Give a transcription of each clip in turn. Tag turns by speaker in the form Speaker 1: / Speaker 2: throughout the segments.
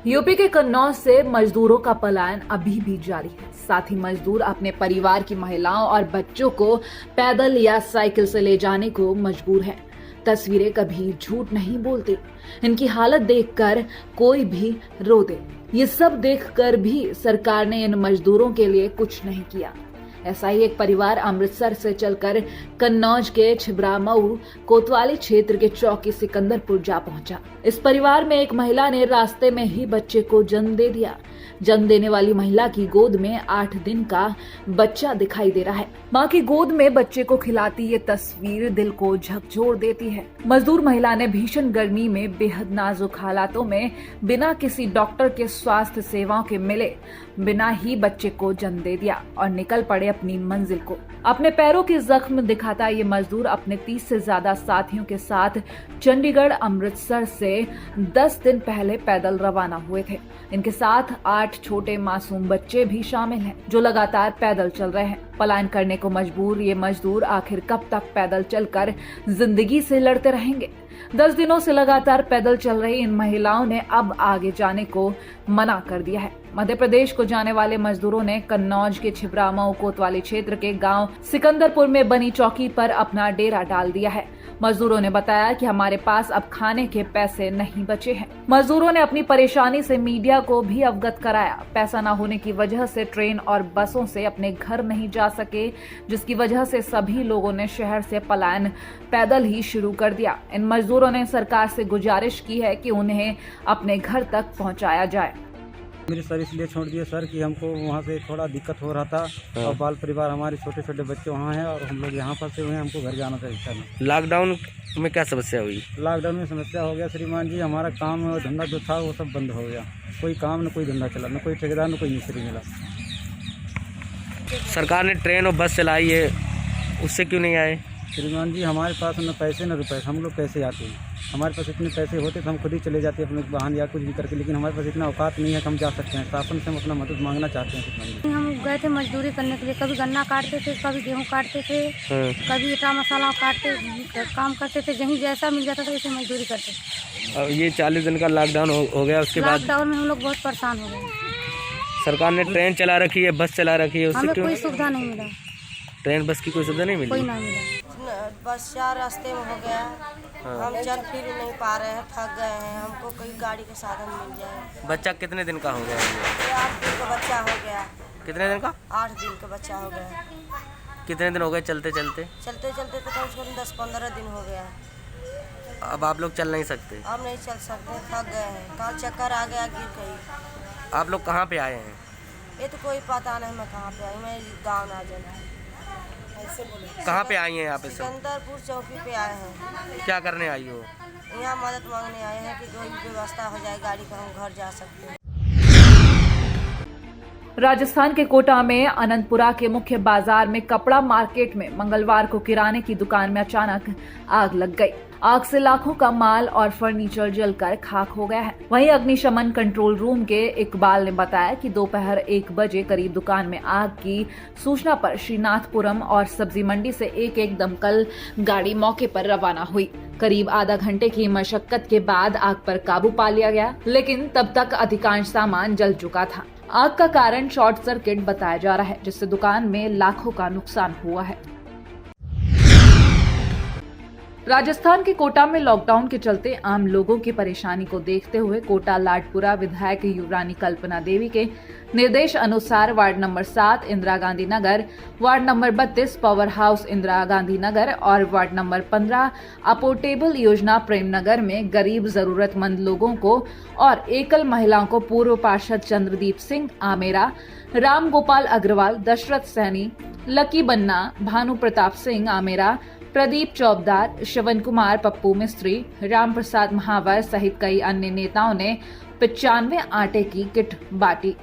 Speaker 1: UP के कन्नौज से मजदूरों का पलायन अभी भी जारी है। साथ ही मजदूर अपने परिवार की महिलाओं और बच्चों को पैदल या साइकिल से ले जाने को मजबूर हैं। तस्वीरें कभी झूठ नहीं बोलती। इनकी हालत देखकर कोई भी रो दे। ये सब देखकर भी सरकार ने इन मजदूरों के लिए कुछ नहीं किया। ऐसा ही एक परिवार अमृतसर से चलकर कन्नौज के छिबरामऊ कोतवाली क्षेत्र के चौकी सिकंदरपुर जा पहुंचा। इस परिवार में एक महिला ने रास्ते में ही बच्चे को जन्म दे दिया। जन्म देने वाली महिला की गोद में 8 दिन का बच्चा दिखाई दे रहा है। मां की गोद में बच्चे को खिलाती ये तस्वीर दिल को झकझोर देती है। मजदूर महिला ने भीषण गर्मी में बेहद नाजुक हालातों में बिना किसी डॉक्टर के स्वास्थ्य सेवाओं के मिले बिना ही बच्चे को जन्म दे दिया और निकल पड़े अपनी मंजिल को। अपने पैरों के जख्म दिखाता ये मजदूर अपने 30 से ज्यादा साथियों के साथ चंडीगढ़ अमृतसर से 10 दिन पहले पैदल रवाना हुए थे। इनके साथ 8 छोटे मासूम बच्चे भी शामिल हैं, जो लगातार पैदल चल रहे हैं। पलायन करने को मजबूर ये मजदूर आखिर कब तक पैदल चलकर जिंदगी से लड़ते रहेंगे? 10 दिनों से लगातार पैदल चल रही इन महिलाओं ने अब आगे जाने को मना कर दिया है। मध्य प्रदेश को जाने वाले मजदूरों ने कन्नौज के छिबरामऊ कोतवाली क्षेत्र के गांव सिकंदरपुर में बनी चौकी पर अपना डेरा डाल दिया है। मजदूरों ने बताया कि हमारे पास अब खाने के पैसे नहीं बचे हैं। मजदूरों ने अपनी परेशानी से मीडिया को भी अवगत कराया। पैसा न होने की वजह से ट्रेन और बसों से अपने घर नहीं जा सके, जिसकी वजह से सभी लोगों ने शहर से पलायन पैदल ही शुरू कर दिया। इन मजदूरों ने सरकार से गुजारिश की है कि उन्हें अपने घर तक पहुंचाया जाए।
Speaker 2: मेरे सर इसलिए छोड़ दिए सर कि हमको वहाँ से थोड़ा दिक्कत हो रहा था और बाल परिवार हमारे छोटे छोटे बच्चे वहाँ हैं और हम लोग यहाँ फंसे हुए हैं। हमको घर जाना था इच्छा नहीं।
Speaker 3: लॉकडाउन में क्या समस्या हुई?
Speaker 2: लॉकडाउन में समस्या हो गया श्रीमान जी, हमारा काम और धंधा जो था वो सब बंद हो गया। कोई काम न कोई धंधा चला, न कोई ठेकेदार न कोई मिस्त्री मिला।
Speaker 3: सरकार ने ट्रेन और बस चलाई है, उससे क्यों नहीं आए?
Speaker 2: श्रीमान जी हमारे पास न पैसे न रुपए, हम लोग कैसे आते हैं? हमारे पास इतने पैसे होते तो हम खुद ही चले जाते अपने वाहन या कुछ भी करके, लेकिन हमारे पास इतना औकात नहीं है कि हम जा सकते हैं। शासन से हम अपना मदद मांगना चाहते हैं श्रीमान जी।
Speaker 4: हम गए थे मजदूरी करने के लिए, कभी गन्ना काटते थे, कभी गेहूँ काटते थे, कभी ईटा मसाला काटते काम करते थे। जहीं जैसा मिल जाता था वैसे मजदूरी करते थे।
Speaker 3: और ये 40 दिन का लॉकडाउन हो गया, उसके बाद
Speaker 4: लॉकडाउन में हम लोग बहुत परेशान हो गए।
Speaker 3: सरकार ने ट्रेन चला रखी है, बस चला रखी है, उससे
Speaker 4: हमें
Speaker 3: क्यों?
Speaker 4: कोई सुविधा नहीं मिला।
Speaker 3: ट्रेन बस की कोई सुविधा नहीं मिली?
Speaker 4: कोई नहीं मिला।
Speaker 5: बस 4 रास्ते में हो गया। हम चल फिर नहीं पा रहे हैं, थक गए हैं। हमको कोई गाड़ी का साधन मिल जाए।
Speaker 3: बच्चा कितने दिन का हो गया?
Speaker 5: ये 8 दिन का बच्चा हो गया।
Speaker 3: कितने दिन का?
Speaker 5: 8 दिन का बच्चा हो गया।
Speaker 3: कितने दिन हो गए चलते चलते?
Speaker 5: चलते चलते तो कम से कम 10-15 दिन हो गया।
Speaker 3: अब आप लोग चल नहीं सकते?
Speaker 5: हम नहीं चल सकते, थक गए हैं। कल चक्कर आ गया, गिर गई।
Speaker 3: आप लोग कहाँ पे आए हैं?
Speaker 5: ये तो कोई पता नहीं मैं कहाँ पे आई। मैं गाँव ना जाना।
Speaker 3: कहाँ पे आई हैं आप? इस समय
Speaker 5: सिकंदरपुर चौकी पे आए हैं।
Speaker 3: क्या करने आई हो?
Speaker 5: यहाँ मदद मांगने आए हैं कि कोई व्यवस्था हो जाए गाड़ी का, हम घर जा सकते हैं।
Speaker 1: राजस्थान के कोटा में अनंतपुरा के मुख्य बाजार में कपड़ा मार्केट में मंगलवार को किराने की दुकान में अचानक आग लग गई। आग से लाखों का माल और फर्नीचर जलकर खाक हो गया है। वहीं अग्निशमन कंट्रोल रूम के इकबाल ने बताया कि दोपहर 1 बजे करीब दुकान में आग की सूचना पर श्रीनाथपुरम और सब्जी मंडी से एक दमकल गाड़ी मौके पर रवाना हुई। करीब आधा घंटे की मशक्कत के बाद आग पर काबू पा लिया गया, लेकिन तब तक अधिकांश सामान जल चुका था। आग का कारण शॉर्ट सर्किट बताया जा रहा है, जिससे दुकान में लाखों का नुकसान हुआ है। राजस्थान के कोटा में लॉकडाउन के चलते आम लोगों की परेशानी को देखते हुए कोटा लाडपुरा विधायक युवरानी कल्पना देवी के निर्देश अनुसार ward number 7 Indira Gandhi Nagar, ward number 32 power house Indira Gandhi Nagar और वार्ड नंबर 15 अपोर्टेबल योजना प्रेम नगर में गरीब जरूरतमंद लोगों को और एकल महिलाओं को पूर्व पार्षद चंद्रदीप सिंह आमेरा, राम गोपाल अग्रवाल, दशरथ सैनी, लकी बन्ना, भानु प्रताप सिंह आमेरा, प्रदीप चौबदार, श्रवण कुमार, पप्पू मिस्त्री, राम प्रसाद महावर सहित कई अन्य नेताओं ने 95 आटे की किट बांटी।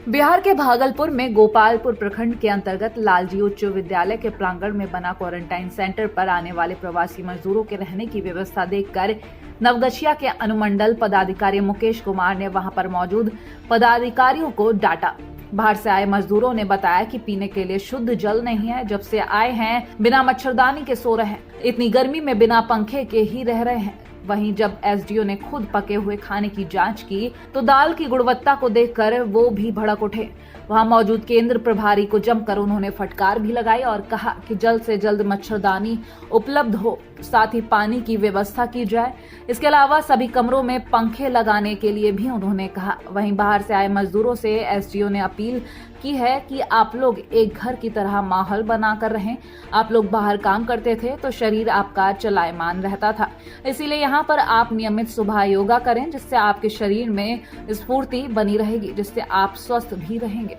Speaker 1: बिहार के भागलपुर में गोपालपुर प्रखंड के अंतर्गत लालजी उच्च विद्यालय के प्रांगण में बना क्वारंटाइन सेंटर पर आने वाले प्रवासी मजदूरों के रहने की व्यवस्था देखकर नवगछिया के अनुमंडल पदाधिकारी मुकेश कुमार ने वहां पर मौजूद पदाधिकारियों को डांटा। बाहर से आए मजदूरों ने बताया कि पीने के लिए शुद्ध जल नहीं है। जब से आए हैं बिना मच्छरदानी के सो रहे हैं। इतनी गर्मी में बिना पंखे के ही रह रहे हैं। वहीं जब एसडीओ ने खुद पके हुए खाने की जांच की तो दाल की गुणवत्ता को देखकर वो भी भड़क उठे। वहां मौजूद केंद्र प्रभारी को जमकर उन्होंने फटकार भी लगाई और कहा कि जल्द से जल्द मच्छरदानी उपलब्ध हो, साथ ही पानी की व्यवस्था की जाए। इसके अलावा सभी कमरों में पंखे लगाने के लिए भी उन्होंने कहा। वहीं बाहर से आए मजदूरों से एसडीओ ने अपील की है कि आप लोग एक घर की तरह माहौल बनाकर रहें। आप लोग बाहर काम करते थे तो शरीर आपका चलायमान रहता था, इसीलिए यहाँ पर आप नियमित सुबह योगा करें, जिससे आपके शरीर में स्फूर्ति बनी रहेगी, जिससे आप स्वस्थ भी रहेंगे।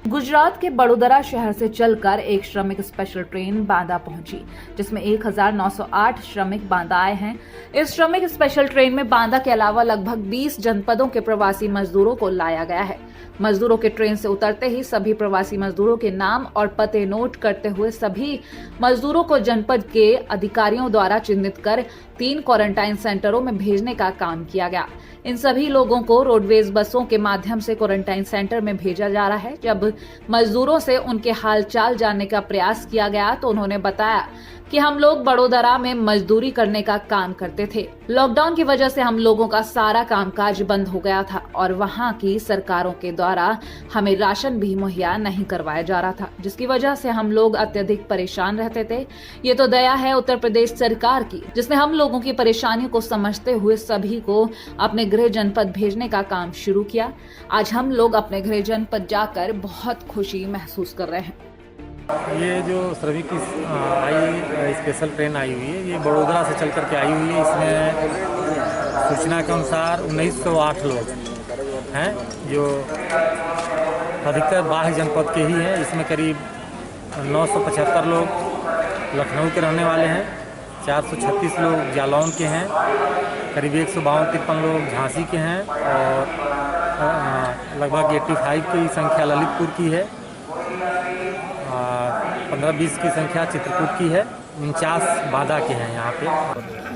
Speaker 1: गुजरात के बड़ोदरा शहर से चलकर एक श्रमिक स्पेशल ट्रेन बांदा पहुंची, जिसमें 1908 श्रमिक बांदा आए हैं। इस श्रमिक स्पेशल ट्रेन में बांदा के अलावा लगभग 20 जनपदों के प्रवासी मजदूरों को लाया गया है। मजदूरों के ट्रेन से उतरते ही सभी प्रवासी मजदूरों के नाम और पते नोट करते हुए सभी मजदूरों को जनपद के अधिकारियों द्वारा चिन्हित कर 3 क्वारंटाइन सेंटरों में भेजने का काम किया गया। इन सभी लोगों को रोडवेज बसों के माध्यम से क्वारंटाइन सेंटर में भेजा जा रहा है। जब मजदूरों से उनके हालचाल जानने का प्रयास किया गया तो उन्होंने बताया कि हम लोग बड़ोदरा में मजदूरी करने का काम करते थे। लॉकडाउन की वजह से हम लोगों का सारा कामकाज बंद हो गया था और वहां की सरकारों के द्वारा हमें राशन भी मुहैया नहीं करवाया जा रहा था, जिसकी वजह से हम लोग अत्यधिक परेशान रहते थे। ये तो दया है उत्तर प्रदेश सरकार की, जिसने हम लोगों की परेशानियों को समझते हुए सभी को अपने गृह जनपद भेजने का काम शुरू किया। आज हम लोग अपने गृह जनपद जाकर बहुत खुशी महसूस कर रहे हैं।
Speaker 6: ये जो श्रमिक की स्पेशल ट्रेन आई हुई है, ये बड़ोदरा से चल करके आई हुई है। इसमें सूचना के अनुसार 1908 लोग हैं, जो अधिकतर बाह्य जनपद के ही हैं। इसमें करीब 975 लोग लखनऊ के रहने वाले हैं, 436 लोग जालौन के हैं, करीब 152-53 लोग झांसी के हैं और लगभग 85 की संख्या ललितपुर की है, 15-20 की संख्या चित्रकूट की है, 49 बांदा के हैं यहाँ पे।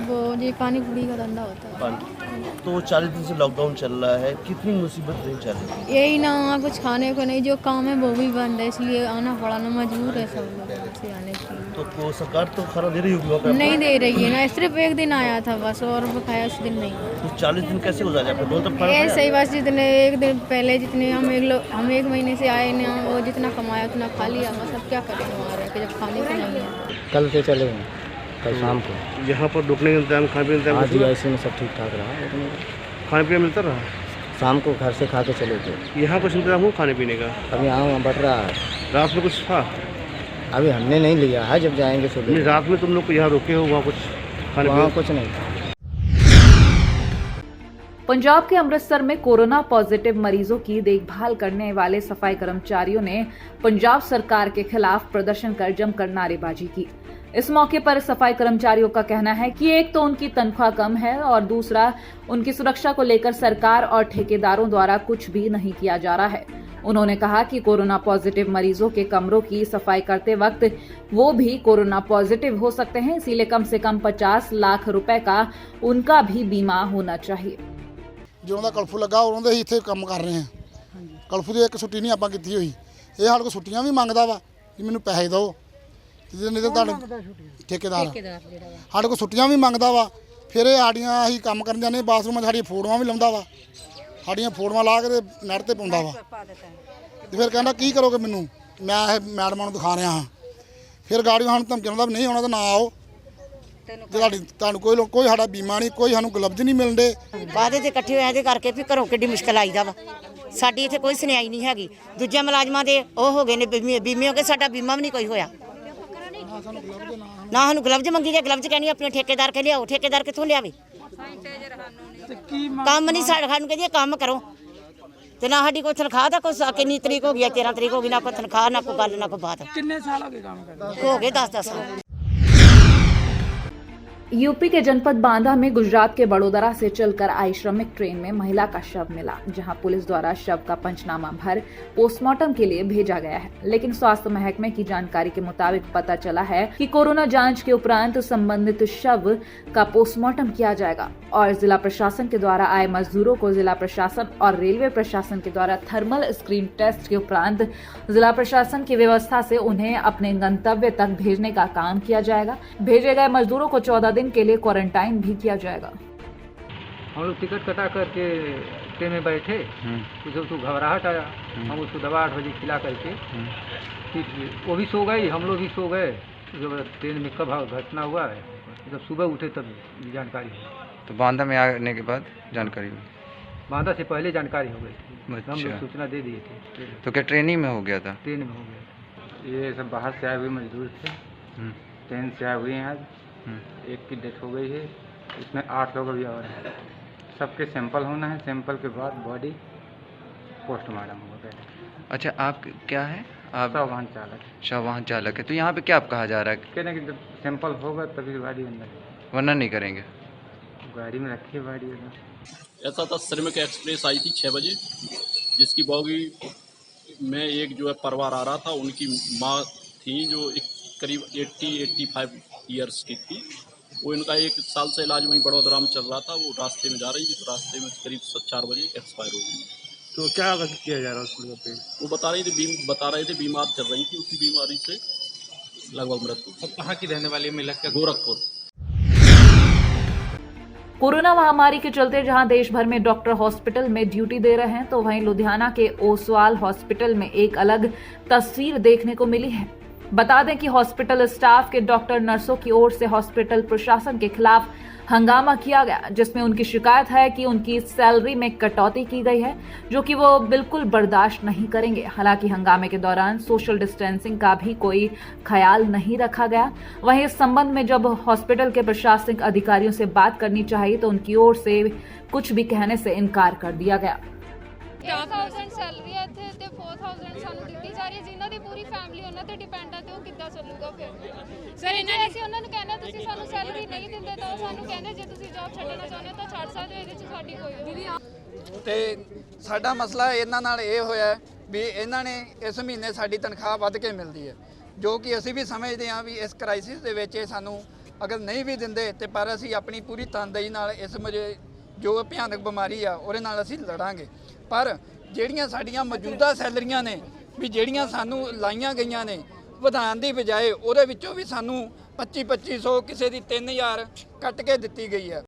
Speaker 4: वो ये पानी पूरी का धंधा होता है।
Speaker 7: तो 40 दिन से लॉकडाउन चल रहा है, कितनी मुसीबत नहीं चल रही है?
Speaker 4: यही ना, वहाँ कुछ खाने को नहीं, जो काम है वो भी बंद है, इसलिए आना पड़ा ना, मजबूर है सब लोग से आने के लिए।
Speaker 7: तो सरकार तो खाना दे रही होगी?
Speaker 4: नहीं दे रही है ना, सिर्फ एक दिन आया था बस, और बकाया उस दिन नहीं।
Speaker 7: तो 40 दिन कैसे गुजार जाए? दोनों तरफ
Speaker 4: ये सही बात, जितने एक दिन पहले जितने हम एक महीने से आए ना, वो जितना कमाया उतना खा लिया बस। अब क्या करें वहाँ रह के जब खाने को नहीं है।
Speaker 8: कल से चले हैं, कल शाम को।
Speaker 7: यहाँ पर रुकने का इंतजाम, खाने पीने का
Speaker 8: आज ऐसे में सब ठीक ठाक रहा, लेकिन
Speaker 7: खाने पीने मिलता रहा?
Speaker 8: शाम को घर से खा के चले थे।
Speaker 7: यहाँ कुछ इंतजाम हो खाने पीने का?
Speaker 8: अभी यहाँ बढ़ रहा है।
Speaker 7: रात में कुछ था?
Speaker 8: अभी हमने नहीं लिया है, जब जाएंगे सुबह।
Speaker 7: रात में तुम लोग यहाँ रुके हो, वहाँ कुछ खाने
Speaker 8: वहाँ
Speaker 7: पीने?
Speaker 8: कुछ नहीं था।
Speaker 1: पंजाब के अमृतसर में कोरोना पॉजिटिव मरीजों की देखभाल करने वाले सफाई कर्मचारियों ने पंजाब सरकार के खिलाफ प्रदर्शन कर जमकर नारेबाजी की। इस मौके पर सफाई कर्मचारियों का कहना है कि एक तो उनकी तनख्वाह कम है और दूसरा उनकी सुरक्षा को लेकर सरकार और ठेकेदारों द्वारा कुछ भी नहीं किया जा रहा है। उन्होंने कहा कि कोरोना पॉजिटिव मरीजों के कमरों की सफाई करते वक्त वो भी कोरोना पॉजिटिव हो सकते हैं, इसीलिए कम से कम 50 लाख रुपए का उनका भी बीमा होना चाहिए।
Speaker 9: ਜਦੋਂ ਦਾ ਕਲਫੂ ਲੱਗਾ ਉਦੋਂ ਦੇ ਹੀ ਇੱਥੇ ਕੰਮ ਕਰ ਰਹੇ ਹਾਂ। ਕਲਫੂ ਦੀ ਇੱਕ ਛੁੱਟੀ ਨਹੀਂ ਆਪਾਂ ਕੀਤੀ ਹੋਈ। ਇਹ ਸਾਡੇ ਕੋਲ ਛੁੱਟੀਆਂ ਵੀ ਮੰਗਦਾ ਵਾ ਕਿ ਮੈਨੂੰ ਪੈਸੇ ਦਿਓ, ਤੇ ਨਹੀਂ ਤਾਂ ਤੁਹਾਡੇ ਠੇਕੇਦਾਰ ਸਾਡੇ ਕੋਲ ਛੁੱਟੀਆਂ ਵੀ ਮੰਗਦਾ ਵਾ। ਫਿਰ ਇਹ ਸਾਡੀਆਂ ਅਸੀਂ ਕੰਮ ਕਰਨ ਜਾਂਦੇ, ਬਾਥਰੂਮਾਂ 'ਚ ਸਾਡੀਆਂ ਫੋਟੋਆਂ ਵੀ ਲਾਉਂਦਾ ਵਾ, ਸਾਡੀਆਂ ਫੋਟੋਆਂ ਲਾ ਕੇ ਤੇ ਨੈੱਟ ਤੇ ਪਾਉਂਦਾ ਵਾ। ਤੇ ਫਿਰ ਕਹਿੰਦਾ ਕੀ ਕਰੋਗੇ ਮੈਨੂੰ, ਮੈਂ ਇਹ ਮੈਡਮਾਂ ਨੂੰ ਦਿਖਾ ਰਿਹਾ ਹਾਂ। ਫਿਰ ਗਾੜੀ ਸਾਨੂੰ ਧਮਕੀ ਦਿੰਦਾ ਵੀ ਨਹੀਂ ਆਉਣਾ ਤਾਂ ਨਾ ਆਓ, ਤੁਹਾਨੂੰ ਕੋਈ ਸਾਡਾ ਬੀਮਾ ਨਹੀਂ, ਕੋਈ ਸਾਨੂੰ ਗਲਵਜ਼ ਨਹੀਂ ਮਿਲਦੇ।
Speaker 10: ਵਾਅਦੇ ਤੇ ਇਕੱਠੇ ਹੋਏ ਇਹਦੇ ਕਰਕੇ ਵੀ ਘਰੋਂ ਕਿੱਡੀ ਮੁਸ਼ਕਲ ਆਈਦਾ ਵਾ। ਸਾਡੀ ਇੱਥੇ ਕੋਈ ਸੁਣਾਈ ਨਹੀਂ ਹੈਗੀ। ਦੂਜੇ ਮੁਲਾਜ਼ਮਾਂ ਦੇ ਉਹ ਹੋ ਗਏ ਨੇ ਬੀਮੇ ਹੋ ਗਏ, ਸਾਡਾ ਬੀਮਾ ਵੀ ਨਹੀਂ ਕੋਈ ਹੋਇਆ। ਨਾ ਸਾਨੂੰ ਗਲਵਜ਼ ਮੰਗੀ ਜਾਂ ਗਲਵਜ਼ ਕਹਿਣੀ ਆਪਣੇ ਠੇਕੇਦਾਰ ਕੇ ਲਿਆਓ, ਠੇਕੇਦਾਰ ਕਿੱਥੋਂ ਲਿਆਵੇ? ਕੰਮ ਨਹੀਂ ਸਾਨੂੰ ਕਹਿੰਦੀ ਕੰਮ ਕਰੋ, ਤੇ ਨਾ ਸਾਡੀ ਕੋਈ ਤਨਖਾਹ ਦਾ ਕੋਈ ਕਿੰਨੀ ਤਰੀਕ ਹੋ ਗਈ, 13 ਤਰੀਕ ਹੋ ਗਈ, ਨਾ ਕੋਈ ਤਨਖਾਹ, ਨਾ ਕੋਈ ਗੱਲ, ਨਾ ਕੋਈ ਬਾਤ।
Speaker 11: ਕਿੰਨੇ ਸਾਲ ਹੋ ਗਏ ਕੰਮ ਕਰਦੇ?
Speaker 10: ਹੋ ਗਏ 10 ਸਾਲ।
Speaker 1: यूपी के जनपद बांदा में गुजरात के बड़ोदरा से चलकर आई श्रमिक ट्रेन में महिला का शव मिला, जहां पुलिस द्वारा शव का पंचनामा भर पोस्टमार्टम के लिए भेजा गया है। लेकिन स्वास्थ्य महकमे की जानकारी के मुताबिक पता चला है कि कोरोना जांच के उपरांत संबंधित शव का पोस्टमार्टम किया जाएगा और जिला प्रशासन के द्वारा आए मजदूरों को जिला प्रशासन और रेलवे प्रशासन के द्वारा थर्मल स्क्रीन टेस्ट के उपरांत जिला प्रशासन की व्यवस्था से उन्हें अपने गंतव्य तक भेजने का काम किया जाएगा। भेजे गए मजदूरों को 14 दिन के लिए क्वारंटाइन भी किया जाएगा।
Speaker 2: हम लोग टिकट कटा करके ट्रेन में बैठे, उसको घबराहट आया, हम उसको दवा 8 बजे खिला करके फिर वो भी सो गई, हम लोग भी सो गए। जब ट्रेन में कब घटना हुआ है, जब सुबह उठे तब जानकारी हुई।
Speaker 11: तो बांदा में आने के बाद जानकारी हुई?
Speaker 2: बांदा से पहले जानकारी हो गई थी, हम लोग सूचना दे दिए थे।
Speaker 11: तो क्या ट्रेन ही में हो गया था?
Speaker 2: ट्रेन में हो गया। ये सब बाहर से आए हुए मजदूर थे, ट्रेन से आए हुए हैं। आज एक की डेथ हो गई है, इसमें 8 लोग अभी और हैं। सबके सैंपल होना है, सैंपल के बाद बॉडी पोस्टमार्टम होगा पहले।
Speaker 11: अच्छा, आप क्या है? आप
Speaker 2: वाहन चालक।
Speaker 11: वाहन चालक है। तो यहाँ पे क्या आप कहा जा रहा है?
Speaker 2: कहना कि जब सैंपल होगा तभी गाड़ी अंदर,
Speaker 11: वरना नहीं करेंगे।
Speaker 2: गाड़ी में रखी है गाड़ी अंदर।
Speaker 12: ऐसा था, श्रमिक एक्सप्रेस आई थी 6 बजे, जिसकी बॉगी में एक जो है परिवार आ रहा था। उनकी माँ थी जो करीब 80-85 ईयर्स की थी। वो इनका 1 साल से इलाज वहीं बड़ोदरा में चल रहा था। वो रास्ते में जा रही थी, तो रास्ते में करीब 4 बजे एक्सपायर हो गई।
Speaker 3: तो क्या किया जा रहा है उसको?
Speaker 12: वो बता रहे थे बीमार चल रही थी, उसी बीमारी से लगभग मृत्यु।
Speaker 3: सब कहाँ की रहने वाली महिला?
Speaker 12: गोरखपुर।
Speaker 1: कोरोना महामारी के चलते जहां देश भर में डॉक्टर हॉस्पिटल में ड्यूटी दे रहे हैं, तो वहीं लुधियाना के ओसवाल हॉस्पिटल में एक अलग तस्वीर देखने को मिली है। बता दें कि हॉस्पिटल स्टाफ के डॉक्टर नर्सों की ओर से हॉस्पिटल प्रशासन के खिलाफ हंगामा किया गया, जिसमें उनकी शिकायत है कि उनकी सैलरी में कटौती की गई है, जो कि वो बिल्कुल बर्दाश्त नहीं करेंगे। हालांकि हंगामे के दौरान सोशल डिस्टेंसिंग का भी कोई ख्याल नहीं रखा गया। वहीं इस संबंध में जब हॉस्पिटल के प्रशासनिक अधिकारियों से बात करनी चाहिए तो उनकी ओर से कुछ भी कहने से इनकार कर दिया गया।
Speaker 13: 1000 ਸੈਲਰੀ ਹੈ ਇੱਥੇ ਤੇ 4000 ਸਾਨੂੰ ਦਿੱਤੀ ਜਾ ਰਹੀ ਹੈ। ਜਿਨ੍ਹਾਂ ਦੀ ਪੂਰੀ ਫੈਮਿਲੀ ਉਹਨਾਂ ਤੇ ਡਿਪੈਂਡ ਹੈ ਤੇ ਉਹ ਕਿੱਦਾਂ ਚੱਲੂਗਾ ਫਿਰ? ਸਰ ਇਹਨਾਂ ਨੇ ਅਸੀਂ ਉਹਨਾਂ ਨੂੰ ਕਹਿੰਦੇ ਤੁਸੀਂ ਸਾਨੂੰ ਸੈਲਰੀ ਨਹੀਂ ਦਿੰਦੇ ਤਾਂ ਉਹ ਸਾਨੂੰ ਕਹਿੰਦੇ ਜੇ ਤੁਸੀਂ ਜੌਬ ਛੱਡਣਾ ਚਾਹੁੰਦੇ ਹੋ ਤਾਂ ਛੱਡ ਸਕਦੇ ਹੋ, ਇਹਦੇ 'ਚ ਸਾਡੀ ਕੋਈ
Speaker 14: ਤੇ ਸਾਡਾ ਮਸਲਾ ਇਹਨਾਂ ਨਾਲ ਇਹ ਹੋਇਆ ਵੀ ਇਹਨਾਂ ਨੇ ਇਸ ਮਹੀਨੇ ਸਾਡੀ ਤਨਖਾਹ ਵੱਧ ਕੇ ਮਿਲਦੀ ਹੈ, ਜੋ ਕਿ ਅਸੀਂ ਵੀ ਸਮਝਦੇ ਹਾਂ ਵੀ ਇਸ ਕ੍ਰਾਈਸਿਸ ਦੇ ਵਿੱਚ ਇਹ ਸਾਨੂੰ ਅਗਰ ਨਹੀਂ ਵੀ ਦਿੰਦੇ ਤੇ ਪਰ ਅਸੀਂ ਆਪਣੀ ਪੂਰੀ ਤਨਦੇਹੀ ਨਾਲ ਇਸ ਜੋ ਭਿਆਨਕ ਬਿਮਾਰੀ ਆ ਉਹਦੇ ਨਾਲ ਅਸੀਂ ਲੜਾਂਗੇ। ਪਰ ਜਿਹੜੀਆਂ ਸਾਡੀਆਂ ਮੌਜੂਦਾ ਸੈਲਰੀਆਂ ਨੇ ਵੀ ਜਿਹੜੀਆਂ ਸਾਨੂੰ ਲਾਈਆਂ ਗਈਆਂ ਨੇ ਵਧਾਉਣ ਦੀ ਬਜਾਏ ਉਹਦੇ ਵਿੱਚੋਂ ਵੀ ਸਾਨੂੰ 2500 ਕਿਸੇ ਦੀ 3000 ਕੱਟ ਕੇ ਦਿੱਤੀ ਗਈ ਹੈ।